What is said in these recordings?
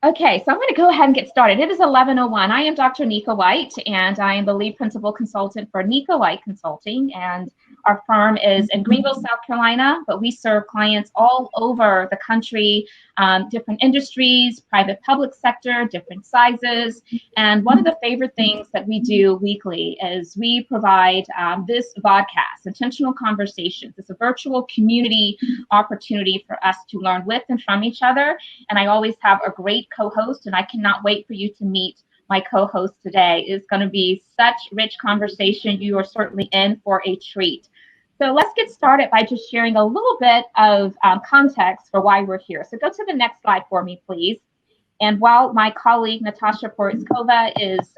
Okay, so I'm going to go ahead and get started. It is 11:01. I am Dr. Nika White, and I am the lead principal consultant for Nika White Consulting. And our firm is in Greenville, South Carolina, but we serve clients all over the country, different industries, private public sector, different sizes. And one of the favorite things that we do weekly is we provide this podcast, Intentional Conversations. It's a virtual community opportunity for us to learn with and from each other. And I always have a great co-host, and I cannot wait for you to meet my co-host today. It's going to be such rich conversation. You are certainly in for a treat. So let's get started by just sharing a little bit of context for why we're here. So go to the next slide for me, please. And while my colleague, Natasha Poritskova, is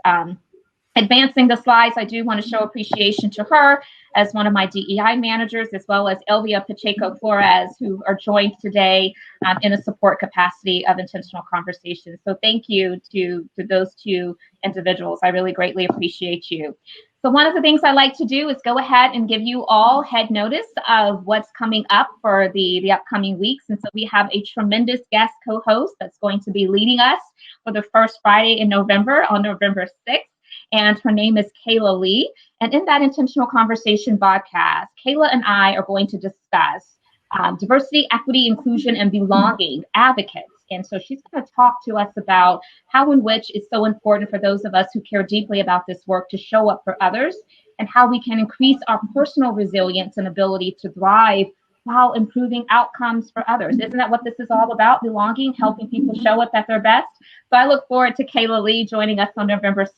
advancing the slides, I do want to show appreciation to her as one of my DEI managers, as well as Elvia Pacheco Flores, who are joined today in a support capacity of Intentional Conversations. So thank you to those two individuals. I really greatly appreciate you. So one of the things I like to do is go ahead and give you all head notice of what's coming up for the upcoming weeks. And so we have a tremendous guest co-host that's going to be leading us for the first Friday in November, on November 6th. And her name is Kayla Lee. And in that Intentional Conversation podcast, Kayla and I are going to discuss diversity, equity, inclusion, and belonging advocates. And so she's going to talk to us about how in which it's so important for those of us who care deeply about this work to show up for others, and how we can increase our personal resilience and ability to thrive while improving outcomes for others. Isn't that what this is all about? Belonging, helping people show up at their best. So I look forward to Kayla Lee joining us on November 6th.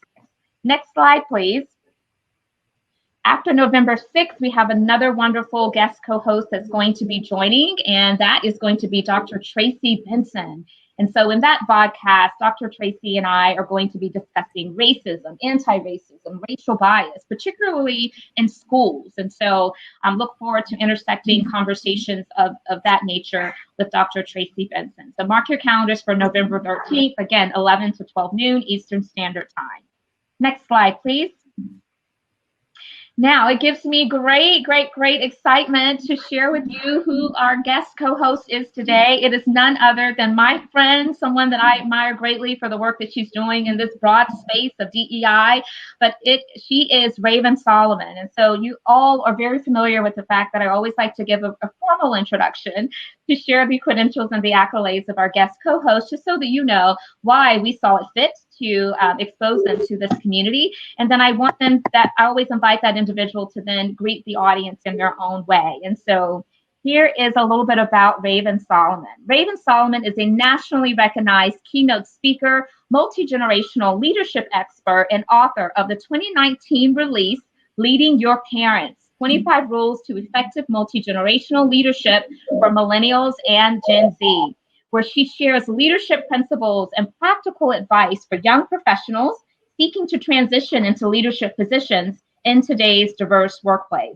Next slide, please. After November 6th, we have another wonderful guest co-host that's going to be joining, and that is going to be Dr. Tracy Benson. And so in that podcast, Dr. Tracy and I are going to be discussing racism, anti-racism, racial bias, particularly in schools. And so look forward to intersecting conversations of that nature with Dr. Tracy Benson. So mark your calendars for November 13th, again, 11 to 12 noon Eastern Standard Time. Next slide, please. Now, it gives me great excitement to share with you who our guest co-host is today. It is none other than my friend, someone that I admire greatly for the work that she's doing in this broad space of DEI, but she is Raven Solomon. And so you all are very familiar with the fact that I always like to give a formal introduction to share the credentials and the accolades of our guest co-host, just so that you know why we saw it fit to expose them to this community. And then I always invite that individual to then greet the audience in their own way. And so here is a little bit about Raven Solomon. Raven Solomon is a nationally recognized keynote speaker, multi-generational leadership expert, and author of the 2019 release, Leading Your Parents, 25 Rules to Effective Multi-Generational Leadership for Millennials and Gen Z, where she shares leadership principles and practical advice for young professionals seeking to transition into leadership positions in today's diverse workplace.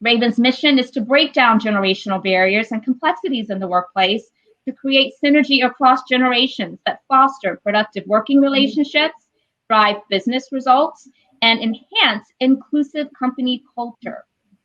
Raven's mission is to break down generational barriers and complexities in the workplace to create synergy across generations that foster productive working relationships, drive business results, and enhance inclusive company culture.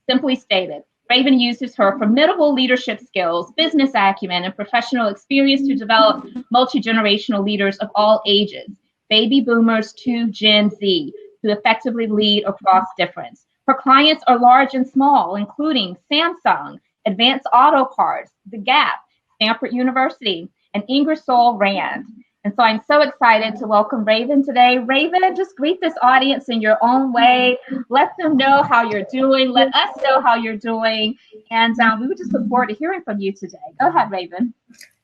Simply stated, Raven uses her formidable leadership skills, business acumen, and professional experience to develop multi-generational leaders of all ages, baby boomers to Gen Z, to effectively lead across difference. Her clients are large and small, including Samsung, Advanced Auto Parts, The Gap, Stanford University, and Ingersoll Rand. And so I'm so excited to welcome Raven today. Raven, just greet this audience in your own way. Let them know how you're doing. Let us know how you're doing. And we would just look forward to hearing from you today. Go ahead, Raven.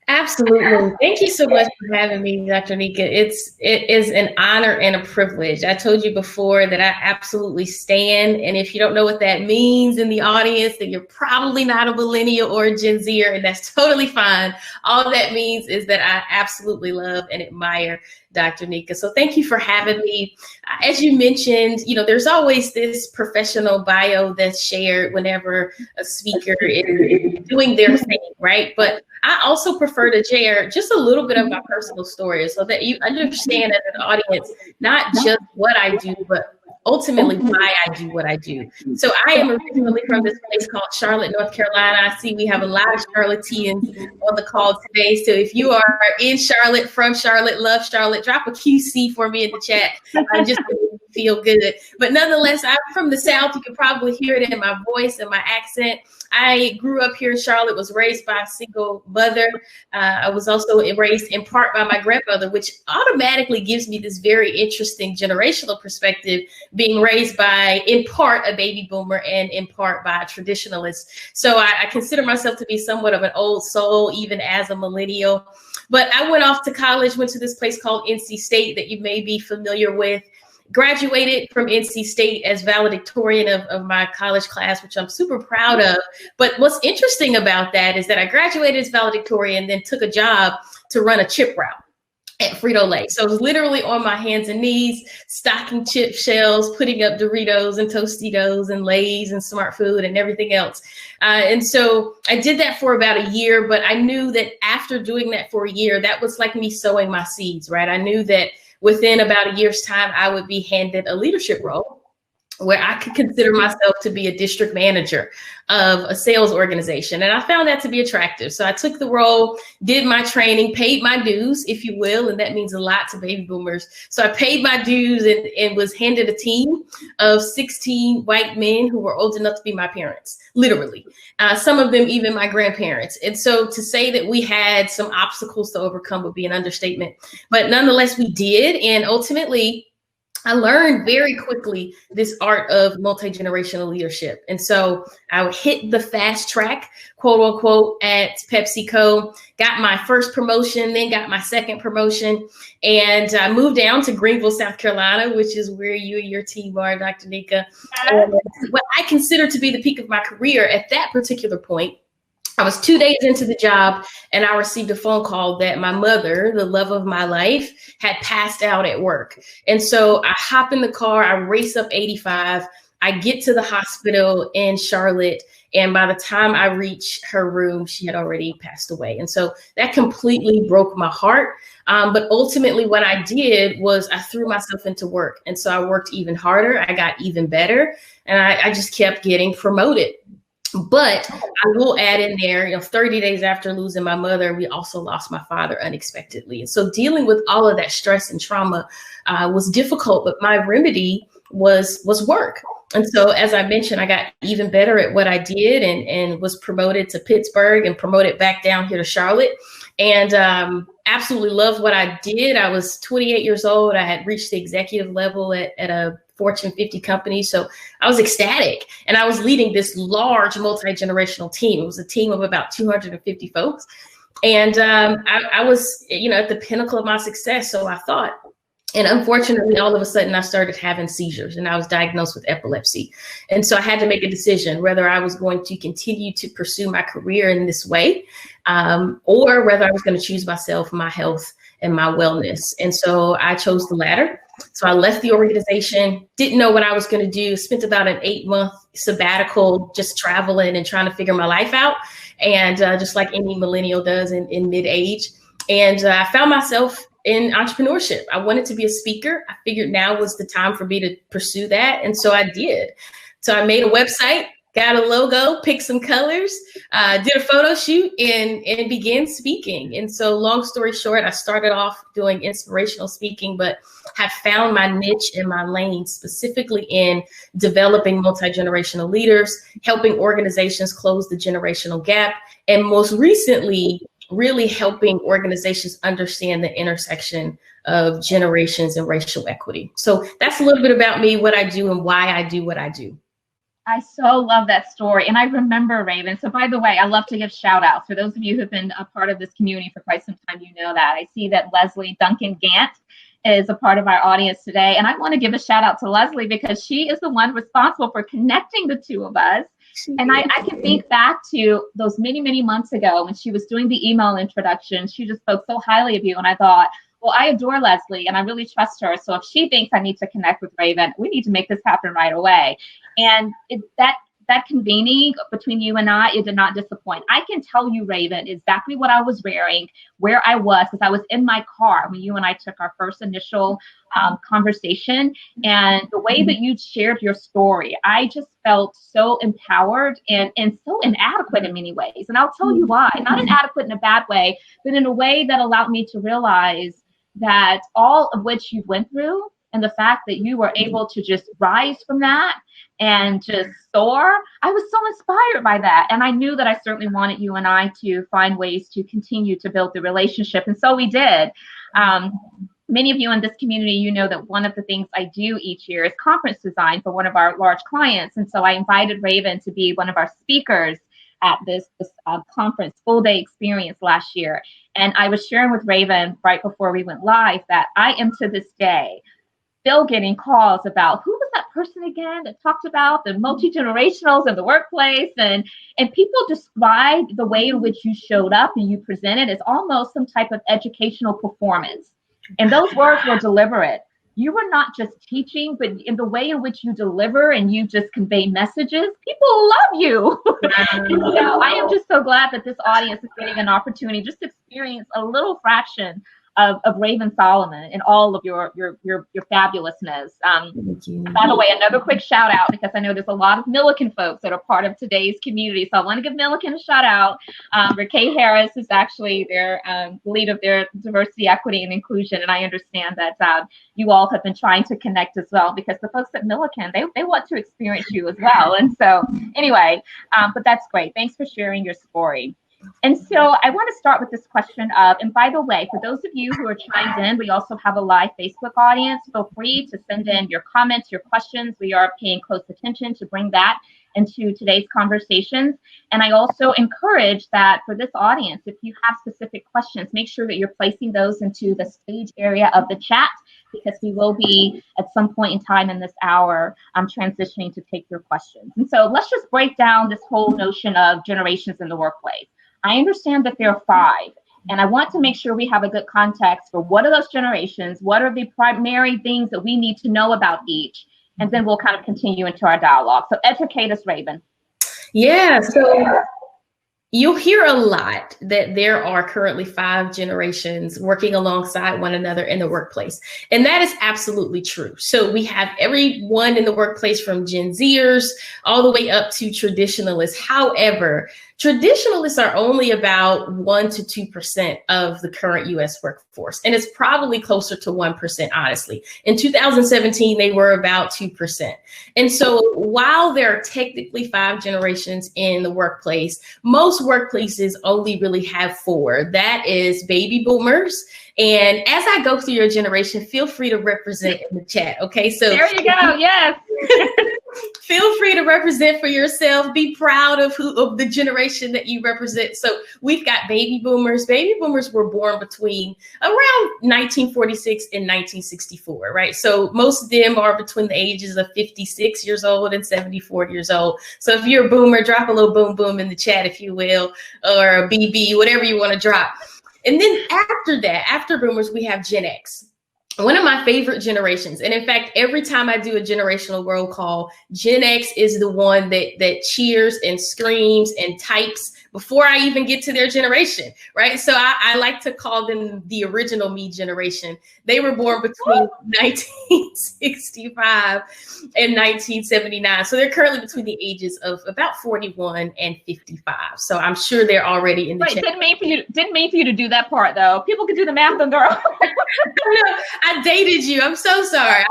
Absolutely. Thank you so much for having me, Dr. Nika. It is an honor and a privilege. I told you before that I absolutely stand. And if you don't know what that means in the audience, then you're probably not a millennial or a Gen Zer, and that's totally fine. All that means is that I absolutely love and admire Dr. Nika. So thank you for having me. As you mentioned, there's always this professional bio that's shared whenever a speaker is doing their thing, right? But I also prefer to share just a little bit of my personal story so that you understand as an audience, not just what I do, but ultimately why I do what I do. So I am originally from this place called Charlotte, North Carolina. I see we have a lot of Charlotteans on the call today. So if you are in Charlotte, from Charlotte, love Charlotte, drop a QC for me in the chat. Just to feel good. But nonetheless, I'm from the South. You can probably hear it in my voice and my accent. I grew up here in Charlotte, was raised by a single mother. I was also raised in part by my grandmother, which automatically gives me this very interesting generational perspective, being raised by, in part, a baby boomer and in part by a traditionalist. So I consider myself to be somewhat of an old soul, even as a millennial. But I went off to college, went to this place called NC State that you may be familiar with. Graduated from NC State as valedictorian of my college class, which I'm super proud of. But what's interesting about that is that I graduated as valedictorian, then took a job to run a chip route at Frito-Lay. So I was literally on my hands and knees, stocking chip shells, putting up Doritos and Tostitos and Lay's and Smart Food and everything else. And so I did that for about a year, but I knew that after doing that for a year, that was like me sowing my seeds, right? I knew that within about a year's time, I would be handed a leadership role where I could consider myself to be a district manager of a sales organization. And I found that to be attractive. So I took the role, did my training, paid my dues, if you will. And that means a lot to baby boomers. So I paid my dues and was handed a team of 16 white men who were old enough to be my parents, literally. Some of them even my grandparents. And so to say that we had some obstacles to overcome would be an understatement. But nonetheless, we did. And ultimately, I learned very quickly this art of multi-generational leadership. And so I hit the fast track, quote unquote, at PepsiCo, got my first promotion, then got my second promotion, and I moved down to Greenville, South Carolina, which is where you and your team are, Dr. Nika. What I consider to be the peak of my career at that particular point, I was 2 days into the job and I received a phone call that my mother, the love of my life, had passed out at work. And so I hop in the car, I race up 85, I get to the hospital in Charlotte, and by the time I reach her room, she had already passed away. And so that completely broke my heart. But ultimately what I did was I threw myself into work. And so I worked even harder, I got even better, and I just kept getting promoted. But I will add in there, 30 days after losing my mother, we also lost my father unexpectedly. And so dealing with all of that stress and trauma was difficult, but my remedy was work. And so, as I mentioned, I got even better at what I did and was promoted to Pittsburgh and promoted back down here to Charlotte. And absolutely loved what I did. I was 28 years old. I had reached the executive level at a Fortune 50 company. So I was ecstatic. And I was leading this large multi-generational team. It was a team of about 250 folks. And I was, at the pinnacle of my success. So I thought. And unfortunately, all of a sudden, I started having seizures and I was diagnosed with epilepsy. And so I had to make a decision whether I was going to continue to pursue my career in this way or whether I was going to choose myself, my health, and my wellness. And so I chose the latter. So I left the organization, didn't know what I was going to do, spent about an 8-month sabbatical, just traveling and trying to figure my life out. And just like any millennial does in mid-age. And I found myself in entrepreneurship. I wanted to be a speaker. I figured now was the time for me to pursue that. And so I did. So I made a website, got a logo, picked some colors, did a photo shoot and began speaking. And so long story short, I started off doing inspirational speaking, but have found my niche and my lane specifically in developing multi-generational leaders, helping organizations close the generational gap, and most recently, really helping organizations understand the intersection of generations and racial equity. So that's a little bit about me, what I do and why I do what I do. I so love that story. And I remember, Raven. So by the way, I love to give shout outs. For those of you who've been a part of this community for quite some time, you know that. I see that Leslie Duncan Gant is a part of our audience today. And I want to give a shout out to Leslie because she is the one responsible for connecting the two of us. And I can think back to those many, many months ago when she was doing the email introduction. She just spoke so highly of you. And I thought, well, I adore Leslie and I really trust her. So if she thinks I need to connect with Raven, we need to make this happen right away. And that that convening between you and I, it did not disappoint. I can tell you, Raven, exactly what I was wearing, where I was, because I was in my car when you and I took our first initial conversation. And the way that you shared your story, I just felt so empowered and so inadequate in many ways. And I'll tell you why. Not inadequate in a bad way, but in a way that allowed me to realize that all of which you went through, and the fact that you were able to just rise from that and just soar, I was so inspired by that. And I knew that I certainly wanted you and I to find ways to continue to build the relationship. And so we did. Many of you in this community, you know that one of the things I do each year is conference design for one of our large clients. And so I invited Raven to be one of our speakers at this conference, full day experience last year. And I was sharing with Raven right before we went live that I am to this day still getting calls about who was that person again that talked about the multi-generationals in the workplace, and people describe the way in which you showed up and you presented as almost some type of educational performance. And those words were deliberate. You were not just teaching, but in the way in which you deliver and you just convey messages, people love you. And so I am just so glad that this audience is getting an opportunity just to experience a little fraction of Raven Solomon and all of your fabulousness. By the way, another quick shout out, because I know there's a lot of Milliken folks that are part of today's community. So I want to give Milliken a shout out. Raquel Harris is actually their lead of their diversity, equity, and inclusion. And I understand that you all have been trying to connect as well, because the folks at Milliken, they want to experience you as well. And so anyway, but that's great. Thanks for sharing your story. And so I want to start with this question of, and by the way, for those of you who are chimed in, we also have a live Facebook audience. Feel free to send in your comments, your questions. We are paying close attention to bring that into today's conversations. And I also encourage that for this audience, if you have specific questions, make sure that you're placing those into the stage area of the chat, because we will be at some point in time in this hour transitioning to take your questions. And so let's just break down this whole notion of generations in the workplace. I understand that there are 5, and I want to make sure we have a good context for what are those generations, what are the primary things that we need to know about each, and then we'll kind of continue into our dialogue. So educate us, Raven. Yeah, so you'll hear a lot that there are currently 5 generations working alongside one another in the workplace. And that is absolutely true. So we have everyone in the workplace from Gen Zers all the way up to traditionalists. However, traditionalists are only about 1% to 2% of the current US workforce. And it's probably closer to 1%, honestly. In 2017, they were about 2%. And so while there are technically 5 generations in the workplace, most workplaces only really have 4. That is baby boomers. And as I go through your generation, feel free to represent in the chat. Okay, so there you go. Yes. Feel free to represent for yourself. Be proud of the generation that you represent. So we've got baby boomers. Baby boomers were born between around 1946 and 1964, right? So most of them are between the ages of 56 years old and 74 years old. So if you're a boomer, drop a little boom boom in the chat, if you will, or a BB, whatever you want to drop. And then after that, after boomers, we have Gen X. One of my favorite generations. And in fact, every time I do a generational roll call, Gen X is the one that cheers and screams and types before I even get to their generation, right? So I like to call them the original me generation. They were born between 1965 and 1979. So they're currently between the ages of about 41 and 55. So I'm sure they're already in the chat. Didn't mean for you to do that part, though. People can do the math on their own. I dated you. I'm so sorry.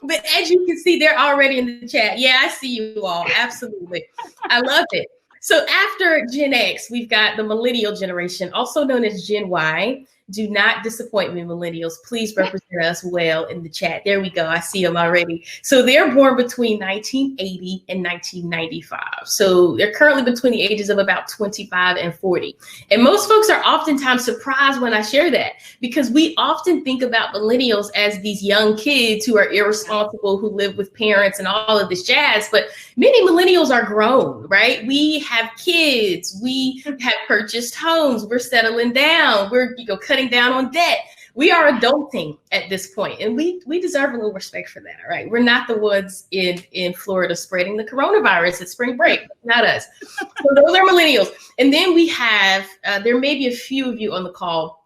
But as you can see, they're already in the chat. Yeah, I see you all. Absolutely. I love it. So after Gen X, we've got the millennial generation, also known as Gen Y. Do not disappoint me, millennials. Please represent us well in the chat. There we go. I see them already. So they're born between 1980 and 1995. So they're currently between the ages of about 25 and 40. And most folks are oftentimes surprised when I share that, because we often think about millennials as these young kids who are irresponsible, who live with parents and all of this jazz. But many millennials are grown, right? We have kids. We have purchased homes. We're settling down. We're cutting down on debt. we are adulting at this point, and we deserve a little respect for that. All right, we're not the ones in Florida spreading the coronavirus at spring break, not us. So those are millennials, and then we have there may be a few of you on the call,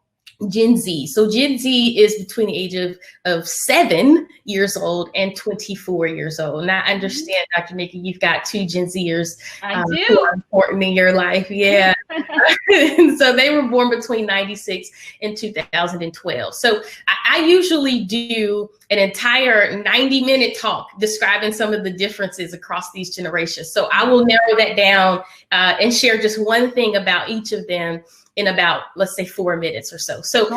Gen Z. So Gen Z is between the age of 7 years old and 24 years old. Now, I understand, Dr. Nika, you've got 2 Gen Zers who are important in your life. Yeah. So they were born between 96 and 2012. So I usually do an entire 90-minute talk describing some of the differences across these generations. So I will narrow that down and share just one thing about each of them in about, let's say, 4 minutes or so. So,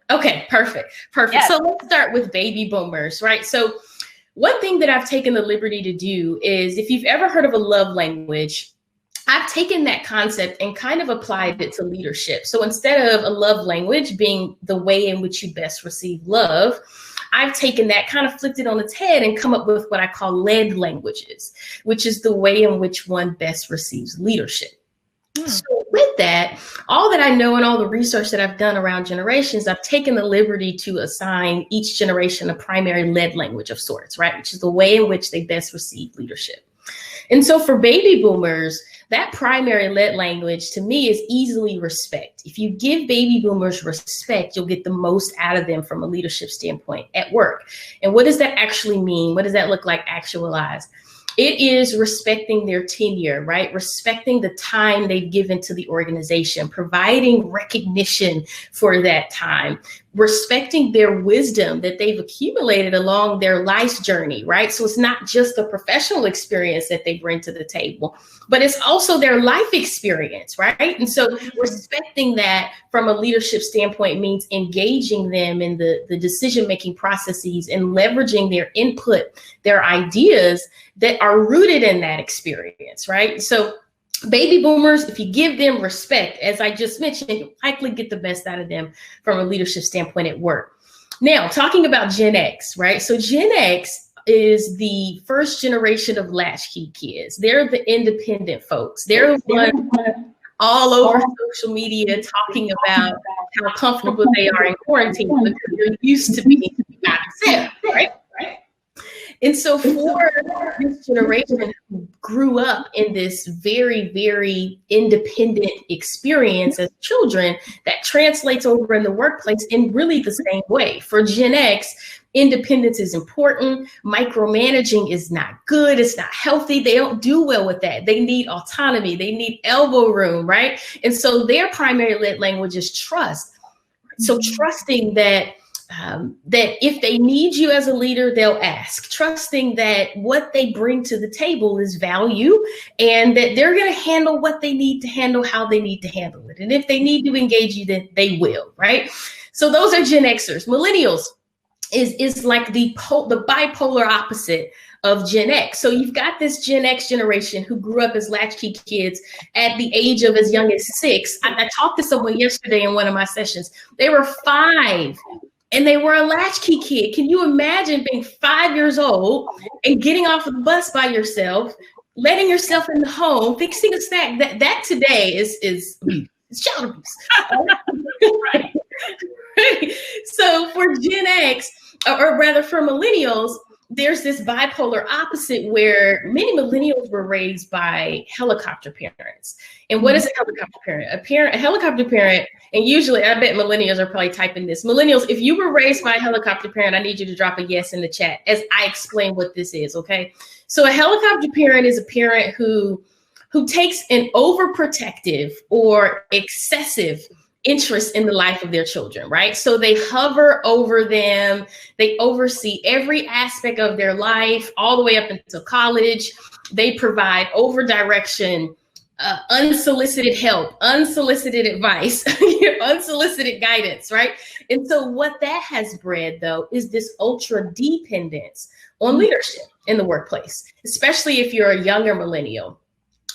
okay, perfect. Yes. So let's start with baby boomers, right? So one thing that I've taken the liberty to do is, if you've ever heard of a love language, I've taken that concept and kind of applied it to leadership. So instead of a love language being the way in which you best receive love, I've taken that, kind of flipped it on its head, and come up with what I call led languages, which is the way in which one best receives leadership. So with that, all that I know and all the research that I've done around generations, I've taken the liberty to assign each generation a primary led language of sorts, right? Which is the way in which they best receive leadership. And so for baby boomers, that primary led language to me is easily respect. If you give baby boomers respect, you'll get the most out of them from a leadership standpoint at work. And what does that actually mean? What does that look like actualized? It is respecting their tenure, right? Respecting the time they've given to the organization, providing recognition for that time, respecting their wisdom that they've accumulated along their life's journey, right? So it's not just the professional experience that they bring to the table, but it's also their life experience, right? And so respecting that from a leadership standpoint means engaging them in the decision-making processes and leveraging their input, their ideas that are rooted in that experience, right? So baby boomers, if you give them respect, as I just mentioned, you likely get the best out of them from a leadership standpoint at work. Now, talking about Gen X, right? So Gen X is the first generation of latchkey kids. They're the independent folks. They're the ones all over social media talking about how comfortable they are in quarantine because they're used to being by themselves, right? And so for this generation who grew up in this very, very independent experience as children, that translates over in the workplace in really the same way. For Gen X, independence is important. Micromanaging is not good. It's not healthy. They don't do well with that. They need autonomy. They need elbow room, right? And so their primary led language is trust. So trusting that if they need you as a leader, they'll ask, trusting that what they bring to the table is value and that they're going to handle what they need to handle, how they need to handle it. And if they need to engage you, then they will, right? So those are Gen Xers. Millennials is like the bipolar opposite of Gen X. So you've got this Gen X generation who grew up as latchkey kids at the age of as young as 6. I talked to someone yesterday in one of my sessions. They were 5. And they were a latchkey kid. Can you imagine being 5 years old and getting off of the bus by yourself, letting yourself in the home, fixing a snack? That today is Shoutouts. Right. So for Gen X, or rather for millennials, there's this bipolar opposite where many millennials were raised by helicopter parents. And what is a helicopter parent? A helicopter parent, and usually I bet millennials are probably typing this. Millennials, if you were raised by a helicopter parent, I need you to drop a yes in the chat as I explain what this is, okay? So a helicopter parent is a parent who takes an overprotective or excessive interest in the life of their children, right? So they hover over them. They oversee every aspect of their life all the way up until college. They provide over direction, unsolicited help, unsolicited advice, unsolicited guidance, right? And so what that has bred, though, is this ultra dependence on leadership in the workplace, especially if you're a younger millennial.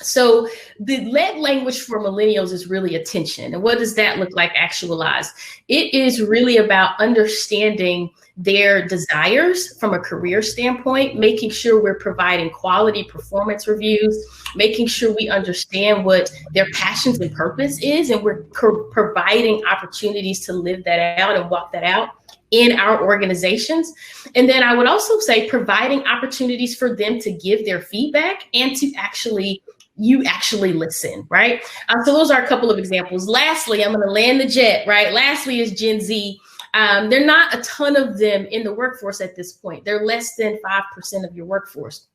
So the lead language for millennials is really attention. And what does that look like actualized? It is really about understanding their desires from a career standpoint, making sure we're providing quality performance reviews, making sure we understand what their passions and purpose is, and we're providing opportunities to live that out and walk that out in our organizations. And then I would also say providing opportunities for them to give their feedback and to actually listen, right? So those are a couple of examples. Lastly, I'm going to land the jet, right? Lastly is Gen Z. There are not a ton of them in the workforce at this point. They're less than 5% of your workforce,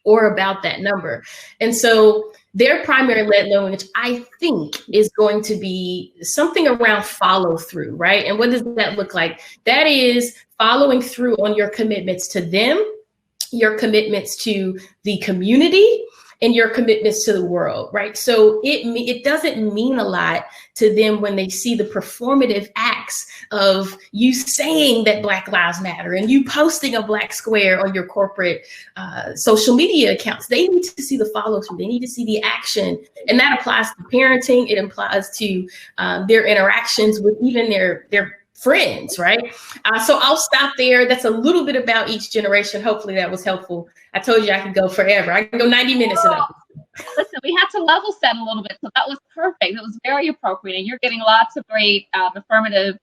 or about that number. And so their primary lead language, I think, is going to be something around follow through, right? And what does that look like? That is following through on your commitments to them, your commitments to the community, and your commitments to the world, right? So it doesn't mean a lot to them when they see the performative acts of you saying that Black Lives Matter and you posting a Black square on your corporate social media accounts. They need to see the follow through. They need to see the action. And that applies to parenting. It applies to their interactions with even their friends, right? So I'll stop there. That's a little bit about each generation. Hopefully that was helpful. I told you I could go forever. I can go 90 minutes. Listen, we had to level set a little bit, so that was perfect. It was very appropriate, and you're getting lots of great affirmative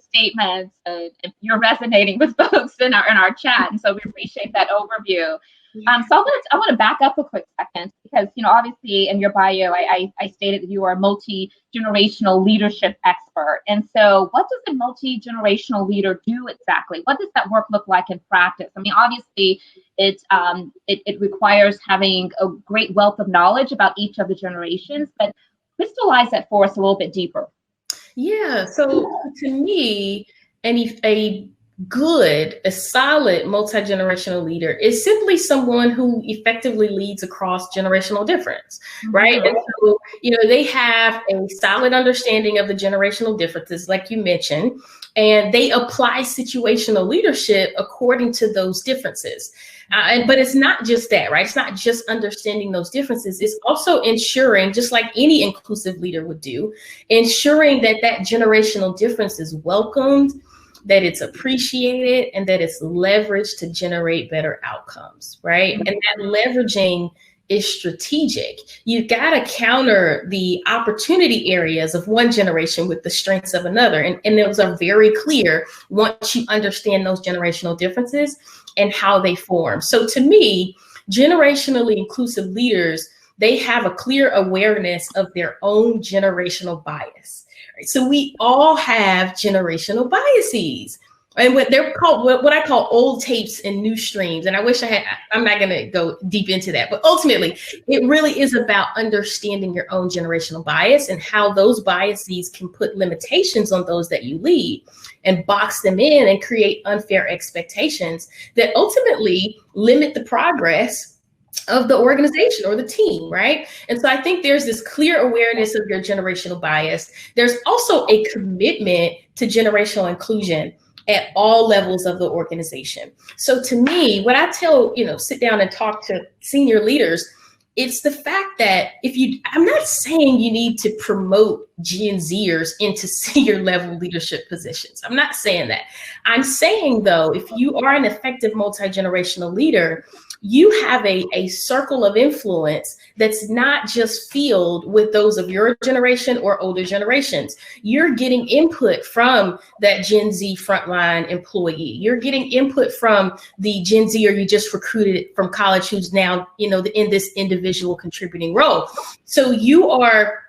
statements, and you're resonating with folks in our chat, and so we appreciate that overview. So I want to back up a quick second, because obviously in your bio I stated that you are a multi-generational leadership expert, and so what does a multi-generational leader do exactly? What does that work look like in practice? I mean, obviously it requires having a great wealth of knowledge about each of the generations, but crystallize that for us a little bit deeper. Yeah, so to me, a solid multi-generational leader is simply someone who effectively leads across generational difference, right? And so, they have a solid understanding of the generational differences, like you mentioned, and they apply situational leadership according to those differences. But it's not just that, right? It's not just understanding those differences. It's also ensuring, just like any inclusive leader would do, ensuring that generational difference is welcomed, that it's appreciated, and that it's leveraged to generate better outcomes, right? And that leveraging is strategic. You've got to counter the opportunity areas of one generation with the strengths of another. And those are very clear once you understand those generational differences and how they form. So to me, generationally inclusive leaders, they have a clear awareness of their own generational bias. So we all have generational biases, and what they're called, what I call old tapes and new streams. And I wish I'm not going to go deep into that, but ultimately it really is about understanding your own generational bias and how those biases can put limitations on those that you lead and box them in and create unfair expectations that ultimately limit the progress of the organization or the team, right? And so I think there's this clear awareness of your generational bias. There's also a commitment to generational inclusion at all levels of the organization. So to me, what I tell, sit down and talk to senior leaders, it's the fact that I'm not saying you need to promote Gen Zers into senior level leadership positions. I'm not saying that. I'm saying though, if you are an effective multi-generational leader, you have a circle of influence that's not just filled with those of your generation or older generations. You're getting input from that Gen Z frontline employee. You're getting input from the Gen Z or you just recruited from college who's now, in this individual contributing role. So you are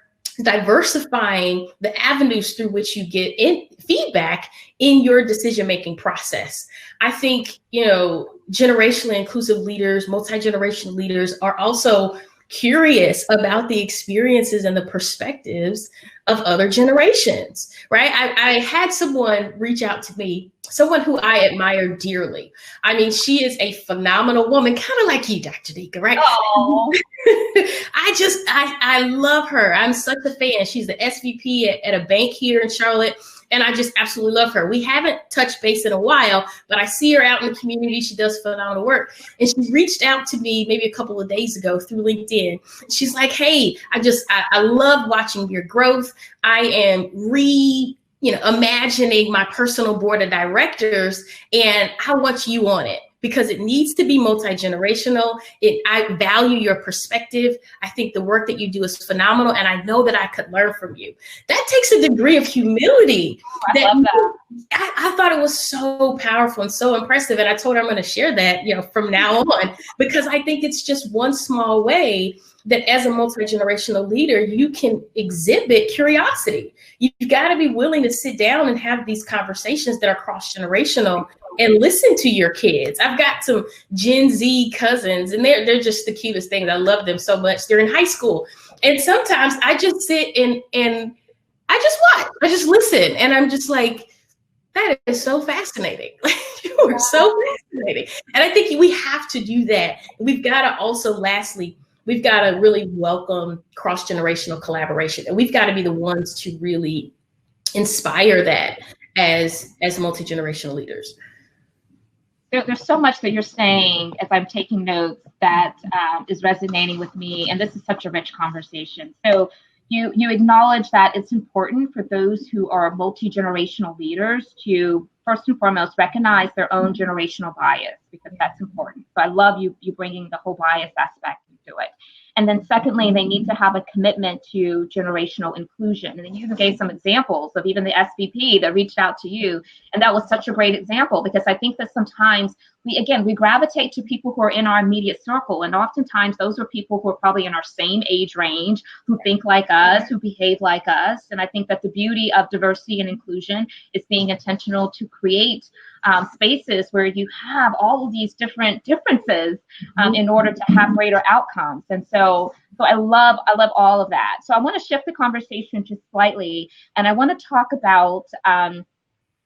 diversifying the avenues through which you get feedback in your decision-making process. I think, generationally inclusive leaders, multi-generational leaders are also curious about the experiences and the perspectives of other generations, right? I had someone reach out to me, someone who I admire dearly. I mean, she is a phenomenal woman, kind of like you, Dr. Nika, right? Oh. I love her. I'm such a fan. She's the SVP at a bank here in Charlotte. and I just absolutely love her. We haven't touched base in a while, but I see her out in the community. She does phenomenal work. And she reached out to me maybe a couple of days ago through LinkedIn. She's like, hey, I love watching your growth. I am imagining my personal board of directors, and I want you on it because it needs to be multi-generational. I value your perspective. I think the work that you do is phenomenal, and I know that I could learn from you. That takes a degree of humility. I love that. I thought it was so powerful and so impressive, and I told her I'm going to share that, from now on, because I think it's just one small way that as a multi-generational leader, you can exhibit curiosity. You've got to be willing to sit down and have these conversations that are cross-generational and listen to your kids. I've got some Gen Z cousins, and they're just the cutest things. I love them so much. They're in high school. And sometimes I just sit and I just watch. I just listen. And I'm just like, that is so fascinating. You are so fascinating. And I think we have to do that. We've got to also, lastly, we've got to really welcome cross-generational collaboration. And we've got to be the ones to really inspire that as multi-generational leaders. There's so much that you're saying as I'm taking notes that is resonating with me. And this is such a rich conversation. So you acknowledge that it's important for those who are multi-generational leaders to first and foremost recognize their own generational bias, because that's important. So I love you bringing the whole bias aspect into it. And then secondly, they need to have a commitment to generational inclusion. And then you gave some examples of even the SVP that reached out to you. And that was such a great example, because I think that sometimes we gravitate to people who are in our immediate circle. And oftentimes those are people who are probably in our same age range, who think like us, who behave like us. And I think that the beauty of diversity and inclusion is being intentional to create spaces where you have all of these differences in order to have greater outcomes. And so I love all of that. So I want to shift the conversation just slightly, and I want to talk about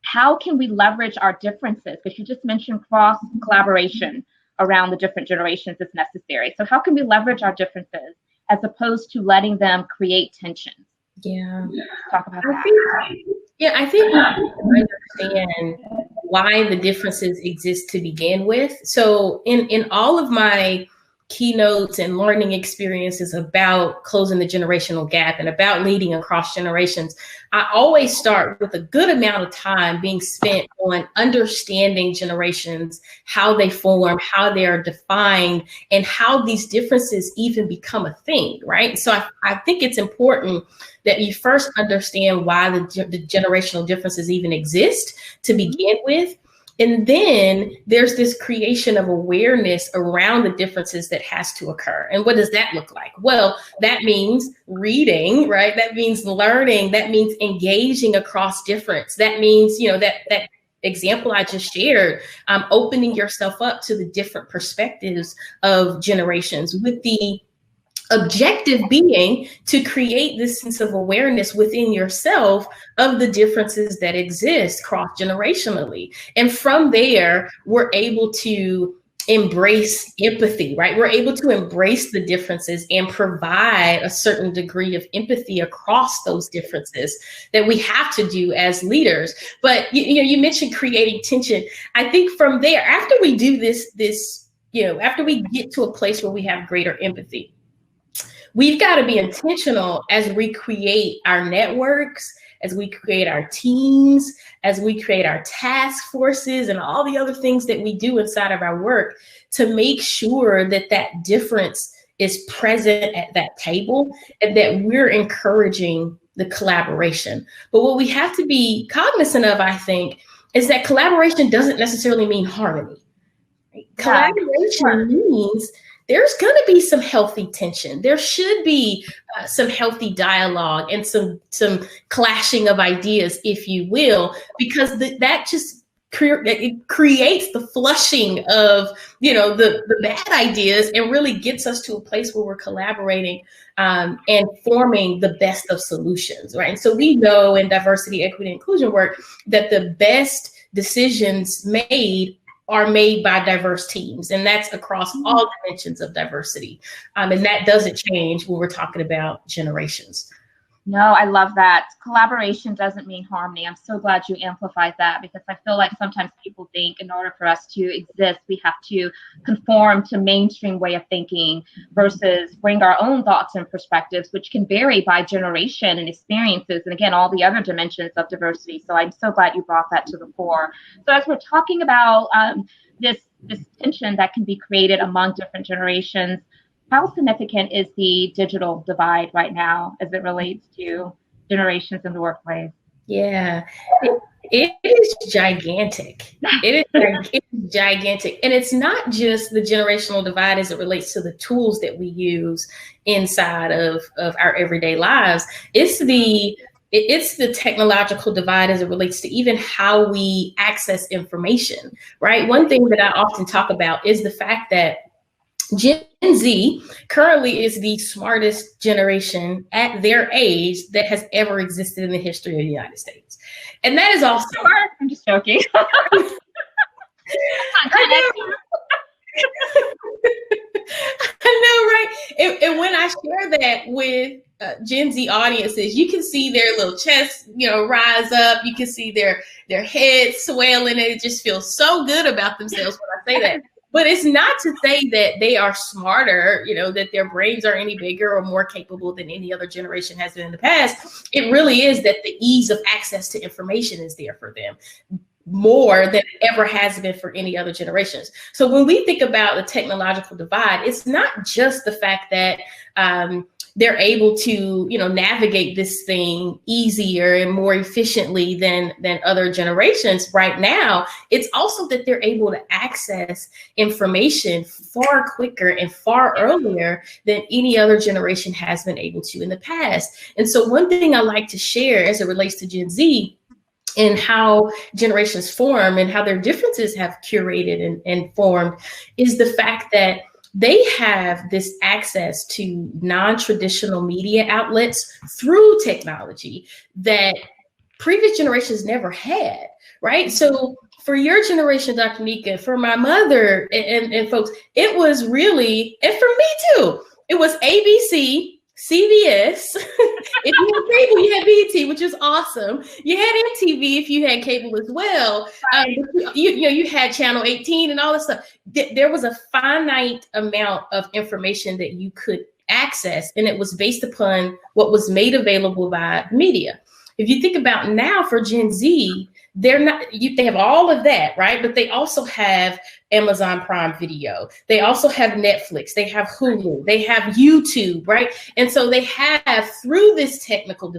how can we leverage our differences? Because you just mentioned cross collaboration around the different generations is necessary. So how can we leverage our differences as opposed to letting them create tension? Yeah. Talk about that. I think we understand why the differences exist to begin with. So in all of my keynotes and learning experiences about closing the generational gap and about leading across generations, I always start with a good amount of time being spent on understanding generations, how they form, how they are defined, and how these differences even become a thing, right? So I think it's important that you first understand why the generational differences even exist to begin with. And then there's this creation of awareness around the differences that has to occur. And what does that look like? Well, that means reading, right? That means learning. That means engaging across difference. That means, that example I just shared, opening yourself up to the different perspectives of generations, with the objective being to create this sense of awareness within yourself of the differences that exist cross-generationally. And from there, we're able to embrace empathy, right? We're able to embrace the differences and provide a certain degree of empathy across those differences that we have to do as leaders. But you mentioned creating tension. I think from there, after we do this, after we get to a place where we have greater empathy, we've got to be intentional as we create our networks, as we create our teams, as we create our task forces and all the other things that we do inside of our work, to make sure that that difference is present at that table and that we're encouraging the collaboration. But what we have to be cognizant of, I think, is that collaboration doesn't necessarily mean harmony. Right? Collaboration means there's going to be some healthy tension. There should be some healthy dialogue and some clashing of ideas, if you will, because that just creates the flushing of, the bad ideas, and really gets us to a place where we're collaborating and forming the best of solutions, right? And so we know in diversity, equity, and inclusion work that the best decisions are made by diverse teams, and that's across all dimensions of diversity. And that doesn't change when we're talking about generations. No, I love that. Collaboration doesn't mean harmony. I'm so glad you amplified that, because I feel like sometimes people think in order for us to exist, we have to conform to mainstream way of thinking versus bring our own thoughts and perspectives, which can vary by generation and experiences. And again, all the other dimensions of diversity. So I'm so glad you brought that to the fore. So as we're talking about this tension that can be created among different generations, how significant is the digital divide right now as it relates to generations in the workplace? Yeah, it is gigantic. It is gigantic. And it's not just the generational divide as it relates to the tools that we use inside of our everyday lives. It's the technological divide as it relates to even how we access information, right? One thing that I often talk about is the fact that Gen Z currently is the smartest generation at their age that has ever existed in the history of the United States. And that is also smart. I'm just joking. I know, right? And when I share that with Gen Z audiences, you can see their little chests, rise up. You can see their heads swelling, and it just feels so good about themselves when I say that. But it's not to say that they are smarter, that their brains are any bigger or more capable than any other generation has been in the past. It really is that the ease of access to information is there for them more than it ever has been for any other generations. So when we think about the technological divide, it's not just the fact that they're able to, navigate this thing easier and more efficiently than other generations right now. It's also that they're able to access information far quicker and far earlier than any other generation has been able to in the past. And so one thing I like to share as it relates to Gen Z and how generations form and how their differences have curated and formed is the fact that they have this access to non-traditional media outlets through technology that previous generations never had, right? So for your generation, Dr. Nika, for my mother and folks, it was really, and for me too, it was ABC, CBS. If you had cable, you had BET, which is awesome. You had MTV if you had cable as well. You had Channel 18 and all this stuff. There was a finite amount of information that you could access, and it was based upon what was made available by media. If you think about now for Gen Z, they have all of that, right? But they also have Amazon Prime Video. They also have Netflix. They have Hulu. They have YouTube, right? And so they have, through this technological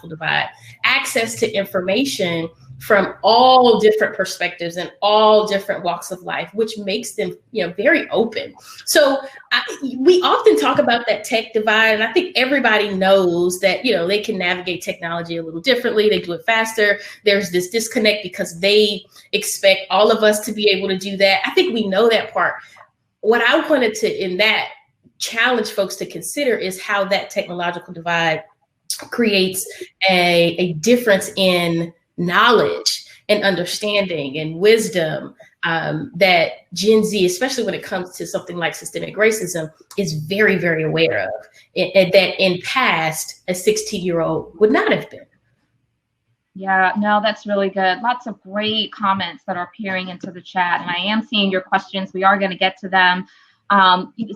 divide, access to information from all different perspectives and all different walks of life, which makes them, very open. So we often talk about that tech divide, and I think everybody knows that, they can navigate technology a little differently. They do it faster. There's this disconnect because they expect all of us to be able to do that. I think we know that part. What I wanted to, in that, challenge folks to consider is how that technological divide creates a difference in knowledge and understanding and wisdom that Gen Z, especially when it comes to something like systemic racism, is very, very aware of, and that in past, a 16-year-old would not have been. Yeah, no, that's really good. Lots of great comments that are appearing into the chat, and I am seeing your questions. We are going to get to them.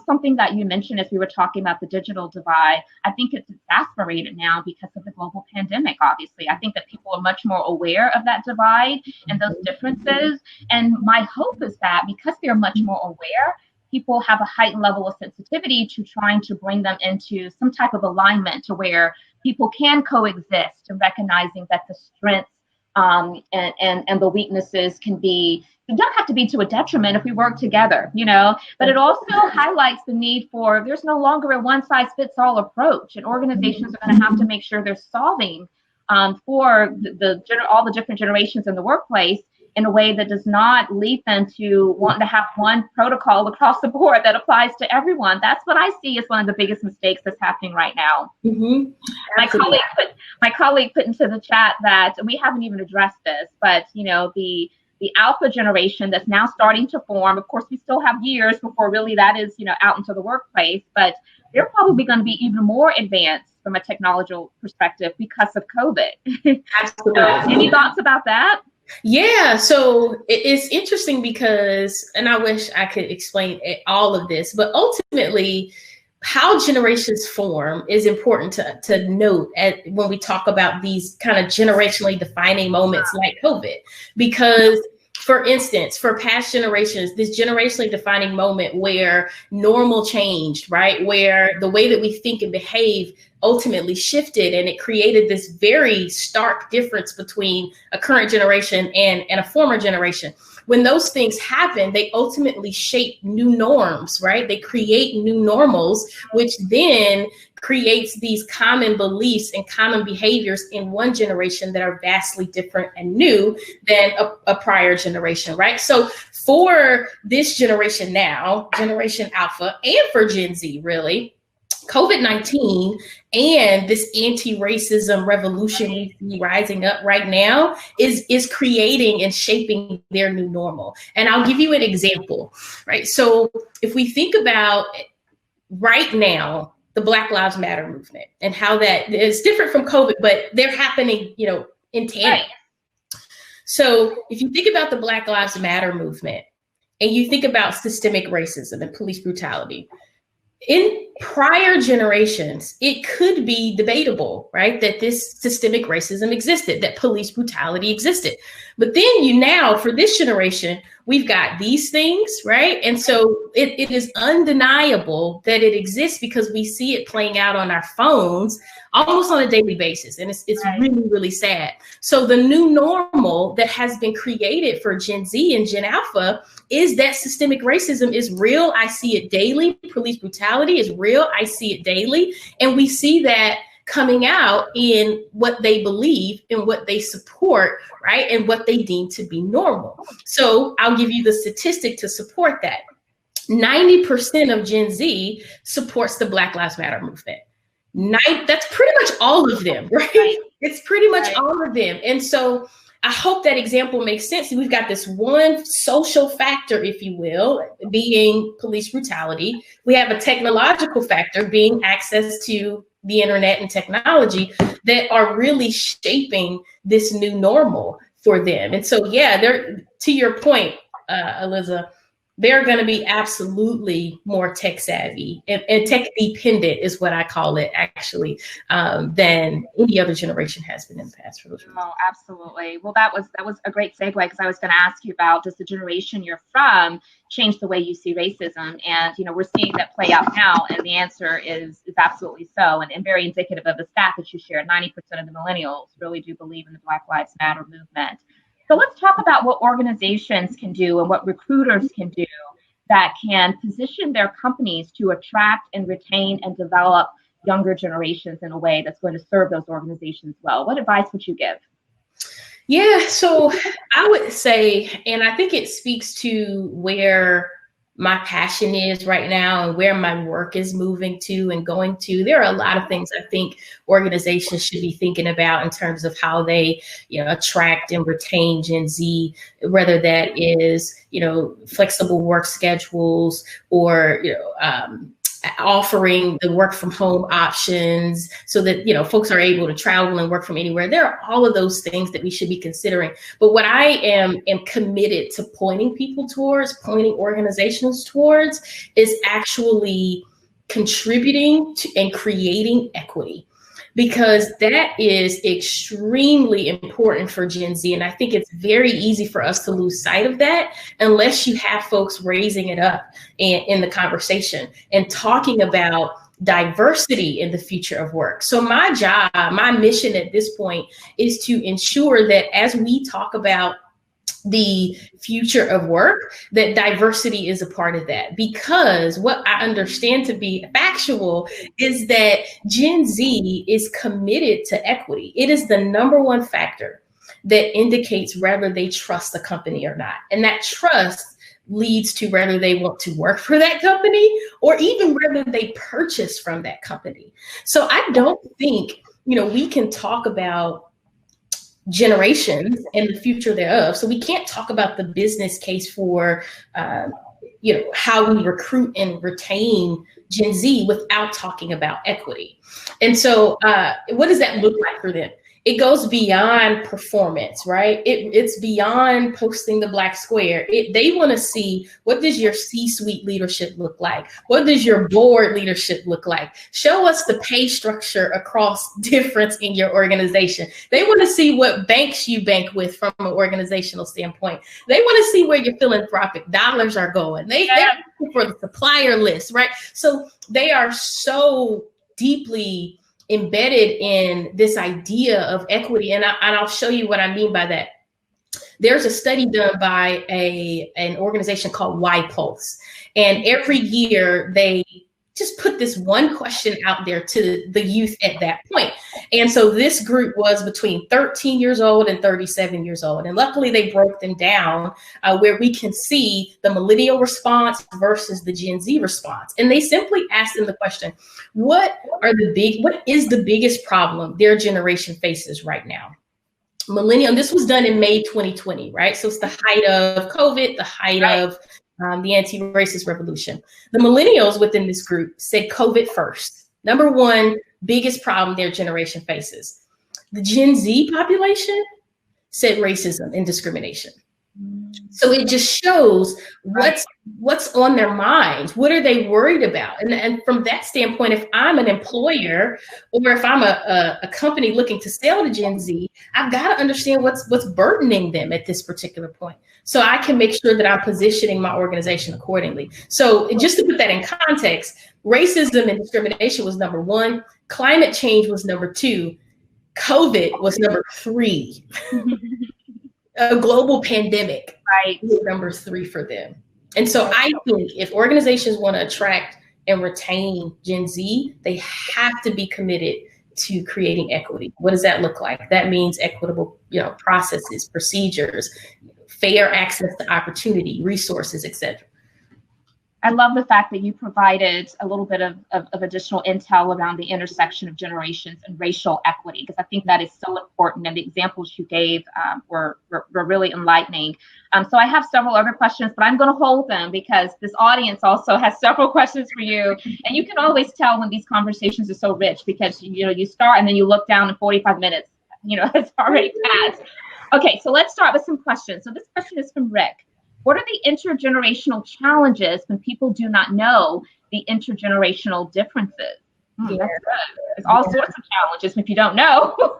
Something that you mentioned as we were talking about the digital divide, I think it's exasperated now because of the global pandemic, obviously. I think that people are much more aware of that divide and those differences. And my hope is that because they're much more aware, people have a heightened level of sensitivity to trying to bring them into some type of alignment to where people can coexist, and recognizing that the strengths and the weaknesses can be, it don't have to be to a detriment if we work together, but it also highlights the need for, there's no longer a one size fits all approach, and organizations are going to have to make sure they're solving for all the different generations in the workplace in a way that does not lead them to wanting to have one protocol across the board that applies to everyone. That's what I see as one of the biggest mistakes that's happening right now. Mm-hmm. My colleague put into the chat that we haven't even addressed this, but the alpha generation that's now starting to form. Of course, we still have years before really that is, out into the workplace, but they're probably going to be even more advanced from a technological perspective because of COVID. Absolutely. So, any thoughts about that? Yeah, so it's interesting because, and I wish I could explain all of this, but ultimately, how generations form is important to note when we talk about these kind of generationally defining moments like COVID. Because, for instance, for past generations, this generationally defining moment where normal changed, right? Where the way that we think and behave ultimately shifted, and it created this very stark difference between a current generation and a former generation. When those things happen, they ultimately shape new norms, right? They create new normals, which then creates these common beliefs and common behaviors in one generation that are vastly different and new than a prior generation, right? So for this generation now, Generation Alpha, and for Gen Z, really, COVID-19 and this anti-racism revolution we see rising up right now is creating and shaping their new normal. And I'll give you an example, right? So if we think about right now, the Black Lives Matter movement and how that is different from COVID, but they're happening, in tandem. Right. So if you think about the Black Lives Matter movement and you think about systemic racism and police brutality, in prior generations, it could be debatable, right, that this systemic racism existed, that police brutality existed. But then now, for this generation, we've got these things, right? And so it is undeniable that it exists because we see it playing out on our phones almost on a daily basis. And it's really, really sad. So the new normal that has been created for Gen Z and Gen Alpha is that systemic racism is real. I see it daily. Police brutality is real. I see it daily. And we see that coming out in what they believe and what they support, right? And what they deem to be normal. So I'll give you the statistic to support that. 90% of Gen Z supports the Black Lives Matter movement. That's pretty much all of them, right? It's pretty much all of them. And so I hope that example makes sense. We've got this one social factor, if you will, being police brutality. We have a technological factor being access to the internet and technology that are really shaping this new normal for them. And so, yeah, to your point, Eliza, they're going to be absolutely more tech savvy and tech dependent is what I call it, actually, than any other generation has been in the past for those reasons. Oh, absolutely. Well, that was a great segue, because I was going to ask you about, does the generation you're from change the way you see racism? And, we're seeing that play out now. And the answer is absolutely so. And very indicative of the stat that you shared, 90% of the millennials really do believe in the Black Lives Matter movement. So let's talk about what organizations can do and what recruiters can do that can position their companies to attract and retain and develop younger generations in a way that's going to serve those organizations well. What advice would you give? Yeah, so I would say, and I think it speaks to where my passion is right now and where my work is moving to and going to. There are a lot of things I think organizations should be thinking about in terms of how they, attract and retain Gen Z, whether that is, flexible work schedules or, offering the work from home options so that, folks are able to travel and work from anywhere. There are all of those things that we should be considering. But what I am committed to pointing people towards, pointing organizations towards, is actually contributing to and creating equity, because that is extremely important for Gen Z. And I think it's very easy for us to lose sight of that unless you have folks raising it up in the conversation and talking about diversity in the future of work. So my job, my mission at this point is to ensure that as we talk about the future of work, that diversity is a part of that. Because what I understand to be factual is that Gen Z is committed to equity. It is the number one factor that indicates whether they trust the company or not. And that trust leads to whether they want to work for that company or even whether they purchase from that company. So I don't think, we can talk about generations and the future thereof. So we can't talk about the business case for how we recruit and retain Gen Z without talking about equity. And so what does that look like for them? It goes beyond performance, right? It's beyond posting the black square. They want to see, what does your C-suite leadership look like? What does your board leadership look like? Show us the pay structure across difference in your organization. They want to see what banks you bank with from an organizational standpoint. They want to see where your philanthropic dollars are going. They're looking for the supplier list, right? So they are so deeply embedded in this idea of equity. And I'll show you what I mean by that. There's a study done by an organization called Y-Pulse. And every year they just put this one question out there to the youth at that point. And so this group was between 13 years old and 37 years old. And luckily they broke them down where we can see the millennial response versus the Gen Z response. And they simply asked them the question, what is the biggest problem their generation faces right now? Millennial, this was done in May 2020, right? So it's the height of COVID, the height of the anti-racist revolution. The millennials within this group said COVID first. Number one, biggest problem their generation faces. The Gen Z population said racism and discrimination. So it just shows what's on their minds. What are they worried about? And from that standpoint, if I'm an employer or if I'm a company looking to sell to Gen Z, I've got to understand what's burdening them at this particular point, so I can make sure that I'm positioning my organization accordingly. So just to put that in context, racism and discrimination was number one. Climate change was number two. COVID was number three. A global pandemic, right, is number three for them. And so I think if organizations want to attract and retain Gen Z, they have to be committed to creating equity. What does that look like? That means equitable, processes, procedures, fair access to opportunity, resources, etc. I love the fact that you provided a little bit of additional intel around the intersection of generations and racial equity, because I think that is so important. And the examples you gave were really enlightening. So I have several other questions, but I'm going to hold them because this audience also has several questions for you. And you can always tell when these conversations are so rich because, you start and then you look down in 45 minutes, it's already passed. Okay, so let's start with some questions. So this question is from Rick. What are the intergenerational challenges when people do not know the intergenerational differences? That's good. There's all sorts of challenges if you don't know.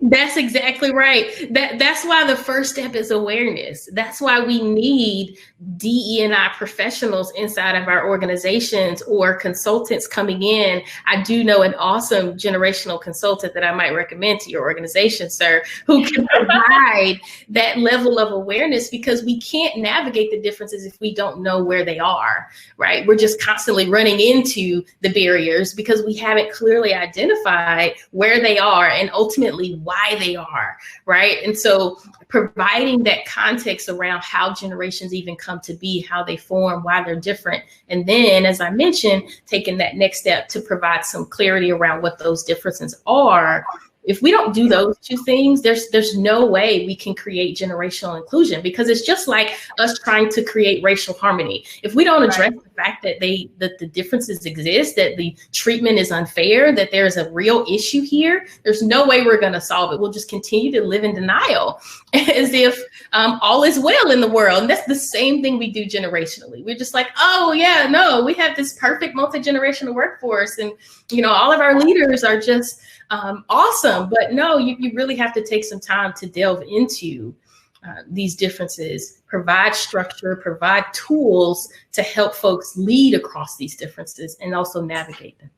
That's exactly right. That's why the first step is awareness. That's why we need DE&I professionals inside of our organizations or consultants coming in. I do know an awesome generational consultant that I might recommend to your organization, sir, who can provide that level of awareness, because we can't navigate the differences if we don't know where they are, right? We're just constantly running into the barriers because we haven't clearly identified where they are and ultimately why they are, right? And so providing that context around how generations even come to be, how they form, why they're different. And then, as I mentioned, taking that next step to provide some clarity around what those differences are. If we don't do those two things, there's no way we can create generational inclusion, because it's just like us trying to create racial harmony. If we don't address the fact that the differences exist, that the treatment is unfair, that there's a real issue here, there's no way we're going to solve it. We'll just continue to live in denial as if all is well in the world. And that's the same thing we do generationally. We're just like, oh yeah, no, we have this perfect multi-generational workforce, and all of our leaders are just awesome. But no, you really have to take some time to delve into these differences, provide structure, provide tools to help folks lead across these differences and also navigate them.